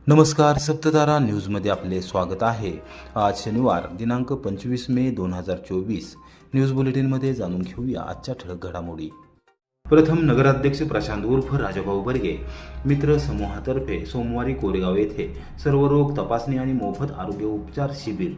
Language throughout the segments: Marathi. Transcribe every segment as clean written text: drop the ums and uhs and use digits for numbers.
नमस्कार, सप्ततारा न्यूजमध्ये आपले स्वागत आहे। आज शनिवार दिनांक 25 मे 2024 न्यूज बुलेटिनमध्ये जाणून घेऊया आजच्या ठळक घडामोडी। प्रथम नगराध्यक्ष प्रशांत उर्फ राजाभाऊ बर्गे मित्र समूहातर्फे सोमवारी कोरेगाव येथे सर्वरोग तपासणी आणि मोफत आरोग्य उपचार शिबिर।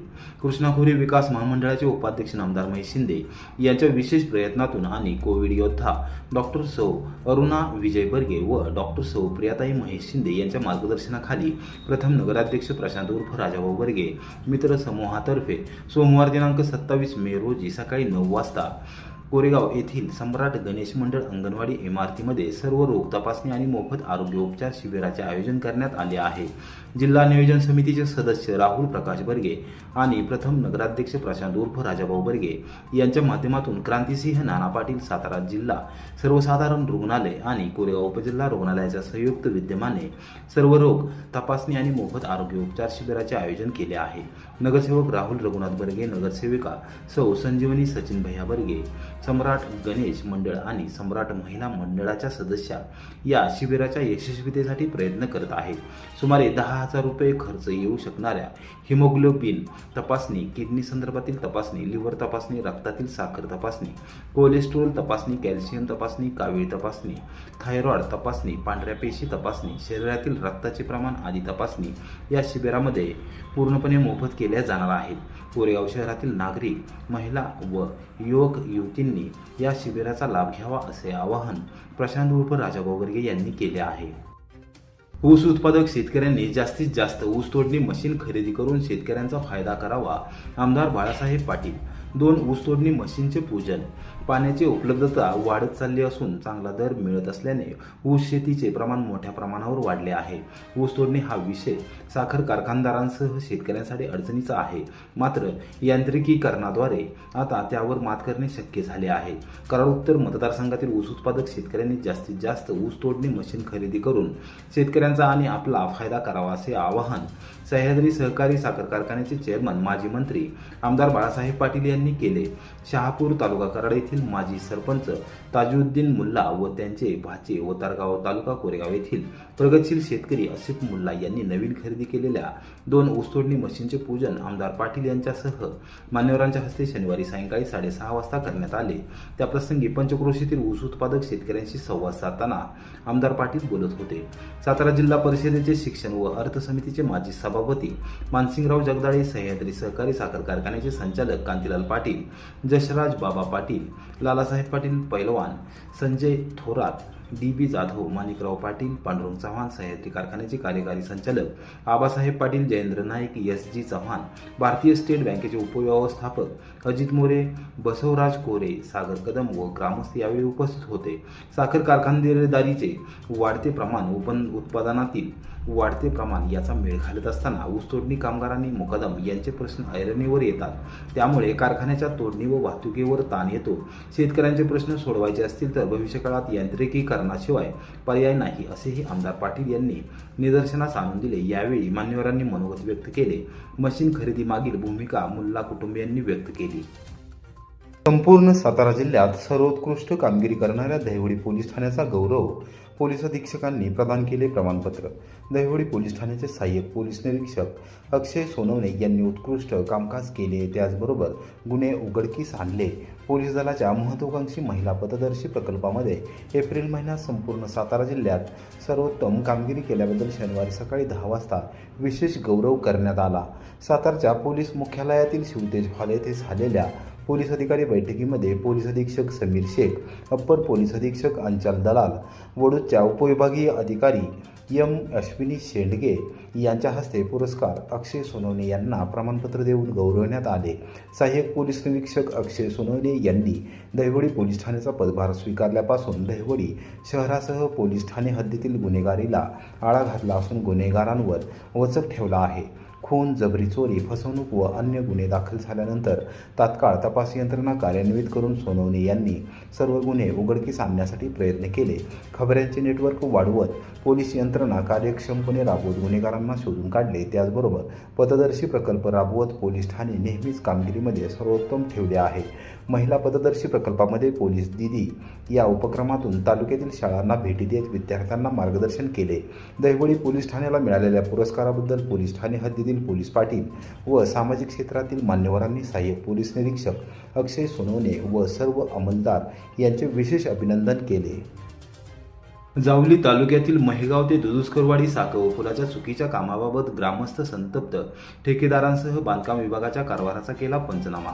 कृष्णाखोरी विकास महामंडळाचे उपाध्यक्ष नामदार महेश शिंदे यांच्या विशेष प्रयत्नातून आणि कोविड योद्धा डॉक्टर सौ अरुणा विजय बर्गे व डॉक्टर सौ प्रियाताई महेश शिंदे यांच्या मार्गदर्शनाखाली प्रथम नगराध्यक्ष प्रशांत उर्फ राजाभाऊ बर्गे मित्र समूहातर्फे सोमवार दिनांक 27 मे रोजी सकाळी 9 वाजता कोरेगाव येथील सम्राट गणेश मंडळ अंगणवाडी इमारतीमध्ये सर्व रोग तपासणी आणि मोफत आरोग्य उपचार शिबिराचे आयोजन करण्यात आले आहे। जिल्हा नियोजन समितीचे सदस्य राहुल प्रकाश बर्गे आणि प्रथम नगराध्यक्ष प्रशांत उर्फ राजाभाऊ बर्गे यांच्या माध्यमातून क्रांतिसिंह नाना पाटील सातारा जिल्हा सर्वसाधारण रुग्णालय आणि कोरेगाव उपजिल्हा रुग्णालयाच्या संयुक्त विद्यमाने सर्व रोग तपासणी आणि मोफत आरोग्य उपचार शिबिराचे आयोजन केले आहे। नगरसेवक राहुल रघुनाथ बर्गे, नगरसेविका सौ संजीवनी सचिन भैया बर्गे, सम्राट गणेश मंडळ आणि सम्राट महिला मंडळाच्या सदस्या या शिबिराच्या यशस्वीतेसाठी प्रयत्न करत आहेत। सुमारे 10,000 रुपये खर्च येऊ शकणाऱ्या हिमोग्लोबिन तपासणी, किडनी संदर्भातील तपासणी, लिव्हर तपासणी, रक्तातील साखर तपासणी, कोलेस्ट्रॉल तपासणी, कॅल्शियम तपासणी, कावीळ तपासणी, थायरॉइड तपासणी, पांढऱ्या पेशी तपासणी, शरीरातील रक्ताचे प्रमाण आदी तपासणी या शिबिरामध्ये पूर्णपणे मोफत केल्या जाणार आहेत। कोरेगाव शहरातील नागरिक, महिला व युवक युवतींनी या शिबिराचा लाभ घ्यावा असे आवाहन प्रशांत उर्फ राजाभाऊ बर्गे यांनी केले आहे। ऊस उत्पादक शेतकऱ्यांनी जास्तीत जास्त ऊस तोडणी मशीन खरेदी करून शेतकऱ्यांचा फायदा करावा। आमदार बाळासाहेब पाटील। 2 ऊस तोडणी मशीनचे पूजन। पाण्याची उपलब्धता वाढत चालली असून चांगला दर मिळत असल्याने ऊस शेतीचे प्रमाण मोठ्या प्रमाणावर वाढले आहे। ऊस तोडणी हा विषय साखर कारखानदारांसह शेतकऱ्यांसाठी अडचणीचा आहे, मात्र यांत्रिकीकरणाद्वारे आता त्यावर मात करणे शक्य झाले आहे। कराड उत्तर मतदारसंघातील ऊस उत्पादक शेतकऱ्यांनी जास्तीत जास्त ऊस तोडणी मशीन खरेदी करून शेतकऱ्यांचा आणि आपला फायदा करावा असे आवाहन सह्याद्री सहकारी साखर कारखान्याचे चेअरमन माजी मंत्री आमदार बाळासाहेब पाटील यांनी केले। शहापूर तालुका कराड येथील माजी सरपंच ताजुद्दीन मुल्ला व त्यांचे भाचे व तारगाव तालुका कोरेगाव येथील प्रगतशील शेतकरी आसिफ मुल्ला यांनी नवीन खरेदी केलेल्या 2 ऊसतोडणी मशीनचे पूजन आमदार पाटील यांच्यासह मान्यवरांच्या हस्ते शनिवारी सायंकाळी 6:30 वाजता करण्यात आले। त्याप्रसंगी पंचक्रोशीतील ऊस उत्पादक शेतकऱ्यांशी संवाद साधताना आमदार पाटील बोलत होते। सातारा जिल्हा परिषदेचे शिक्षण व अर्थ समितीचे माजी सभापती मानसिंगराव जगदाळे, सह्याद्री सहकारी साखर कारखान्याचे संचालक कांतीलाल पाटील, जशराज बाबा पाटील, लालासाहेब पाटील पैलवान, संजय थोरात, DB जाधव, माणिकराव पाटील, पांडुरंग चव्हाण, सह्याद्री कारखान्याचे कार्यकारी संचालक आबासाहेब पाटील, जयेंद्र नाईक, SG चव्हाण, भारतीय स्टेट बँकेचे उपव्यवस्थापक अजित मोरे, बसवराज कोरे, सागर कदम व ग्रामस्थ यावेळी उपस्थित होते। साखर कारखानदारीचे वाढते प्रमाण, उत्पादनातील वाढते प्रमाण याचा मेळ घालत असताना ऊसतोडणी कामगारांनी मुकादम यांचे प्रश्न ऐरणीवर येतात, त्यामुळे कारखान्याच्या तोडणी व वाहतुकीवर ताण येतो। शेतकऱ्यांचे प्रश्न सोडवायचे असतील तर भविष्यकाळात यांत्रिकीकरणाशिवाय पर्याय नाही असेही आमदार पाटील यांनी निदर्शनास आणून दिले। यावेळी मान्यवरांनी मनोगत व्यक्त केले। मशीन खरेदी मागील भूमिका मुल्ला कुटुंबियांनी व्यक्त केली। संपूर्ण सातारा जिल्ह्यात सर्वोत्कृष्ट कामगिरी करणाऱ्या दहिवडी पोलीस ठाण्याचा गौरव पोलीस अधीक्षकांनी प्रदान केले प्रमाणपत्र। दहिवडी पोलीस ठाण्याचे सहाय्यक पोलीस निरीक्षक अक्षय सोनवणे यांनी उत्कृष्ट कामकाज केले, त्याचबरोबर गुन्हे उघडकीस आणले। पोलीस दलाच्या महत्त्वाकांक्षी महिला पथदर्शी प्रकल्पामध्ये एप्रिल महिन्यात संपूर्ण सातारा जिल्ह्यात सर्वोत्तम कामगिरी केल्याबद्दल शनिवारी सकाळी 10 वाजता विशेष गौरव करण्यात आला। सातारच्या पोलीस मुख्यालयातील शिवतेज हॉल येथे झालेल्या पोलीस अधिकारी बैठकीमध्ये पोलीस अधीक्षक समीर शेख, अप्पर पोलीस अधीक्षक अंचल दलाल, वडूदच्या उपविभागीय अधिकारी अश्विनी शेंडगे यांच्या हस्ते पुरस्कार अक्षय सोनवणे यांना प्रमाणपत्र देऊन गौरवण्यात आले। सहाय्यक पोलीस निरीक्षक अक्षय सोनवणे यांनी दहिवडी पोलीस ठाण्याचा पदभार स्वीकारल्यापासून दहिवडी शहरासह पोलीस ठाणे हद्दीतील गुन्हेगारीला आळा घातला असून गुन्हेगारांवर वचक ठेवला आहे। खून, जबरी चोरी, फसवणूक व अन्य गुन्हे दाखल झाल्यानंतर तात्काळ तपास यंत्रणा कार्यान्वित करून सोनवणे यांनी सर्व गुन्हे उघडकीस आणण्यासाठी प्रयत्न केले. खबऱ्यांचे नेटवर्क वाढवत पोलीस यंत्रणा कार्यक्षमपणे राबवत गुन्हेगारांना शोधून काढले. त्याचबरोबर पथदर्शी प्रकल्प राबवत पोलीस ठाणे नेहमीच कामगिरीमध्ये सर्वोत्तम ठेवले आहे. महिला पथदर्शी प्रकल्पामध्ये पोलीस दीदी या उपक्रमातून तालुक्यातील शाळांना भेटी देत विद्यार्थ्यांना मार्गदर्शन केले. दहिवडी पोलीस ठाण्याला मिळालेल्या पुरस्काराबद्दल पोलीस ठाणे हद्दीतील पोलीस पाटील व सामाजिक क्षेत्रातील मान्यवरांनी सहाय्यक पोलीस निरीक्षक अक्षय सोनवणे व सर्व अंमलदार यांचे विशेष अभिनंदन केले. जावली तालुक्यातील महेगाव ते दुधुसकरवाडी साकव पुलाच्या चुकीच्या कामाबाबत ग्रामस्थ संतप्त. ठेकेदारांसह बांधकाम विभागाच्या कारभाराचा केला पंचनामा.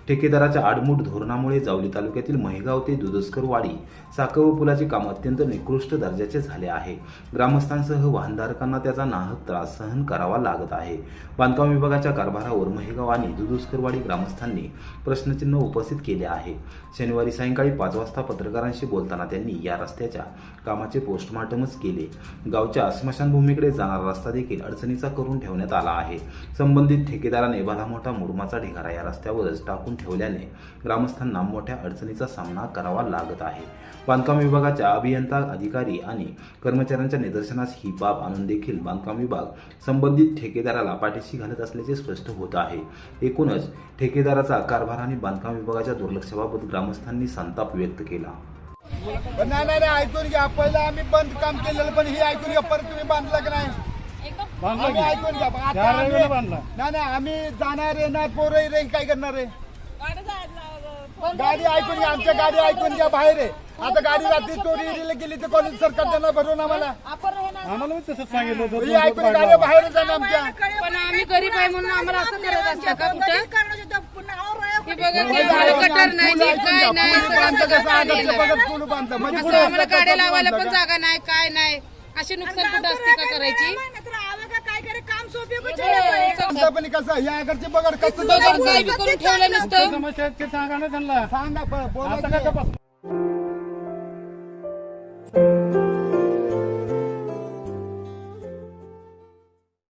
ठेकेदाराच्या आडमुठ धोरणामुळे जावली तालुक्यातील महेगाव ते दुधुसकरवाडी साकव पुलाचे काम अत्यंत निकृष्ट दर्जाचे झाले आहे. ग्रामस्थांसह वाहनधारकांना त्याचा नाहक त्रास सहन करावा लागत आहे. बांधकाम विभागाच्या कारभारावर महेगाव आणि दुधुसकरवाडी ग्रामस्थांनी प्रश्नचिन्ह उपस्थित केले आहे. शनिवारी सायंकाळी 5 वाजता पत्रकारांशी बोलताना त्यांनी या रस्त्याच्या कामाचे पोस्टमार्टमच केले. गावच्या स्मशानभूमीकडे जाणारा रस्ता देखील अडचणीचा करून ठेवण्यात आला आहे. संबंधित ठेकेदाराने भलामोठा मुरुमाचा ढिगारा या रस्त्यावरच टाकून ठेवल्याने ग्रामस्थांना मोठ्या अडचणीचा सामना करावा लागत आहे. बांधकाम विभागाच्या अभियंता, अधिकारी आणि कर्मचाऱ्यांच्या निदर्शनास ही बाब आणून देखील बांधकाम विभाग संबंधित ठेकेदाराला पाठीशी घालत असल्याचे स्पष्ट होत आहे. एकूणच ठेकेदाराचा कारभार आणि बांधकाम विभागाच्या दुर्लक्षाबाबत ग्रामस्थांनी संताप व्यक्त केला. नाही ऐकून घ्या. पहिलं आम्ही बंद काम केलेलं, पण हे ऐकून घ्या. परत तुम्ही बांधलं की नाही आम्ही ऐकून घ्या. नाही आम्ही जाणार येणार पोरं रे काय करणार आहे. गाडी ऐकून घ्या. आमच्या गाडी ऐकून घ्या. बाहेर आहे आता गाडी रात्री चोरी गेली तर कॉलेज सरकार त्यांना भरून आम्हाला तसंच सांगितलं ऐकून गाडी बाहेर जाणार आमच्या. पण आम्ही गरीब आहे म्हणून आम्हाला असं करत असतं का कुठं आम्हाला गाड्या लावायला पण जागा नाही, काय नाही. अशी नुकसान कुठं असते का करायची. कसं या घरचे बघा कसं काय बी करून ठेवलं नसतं. सांगा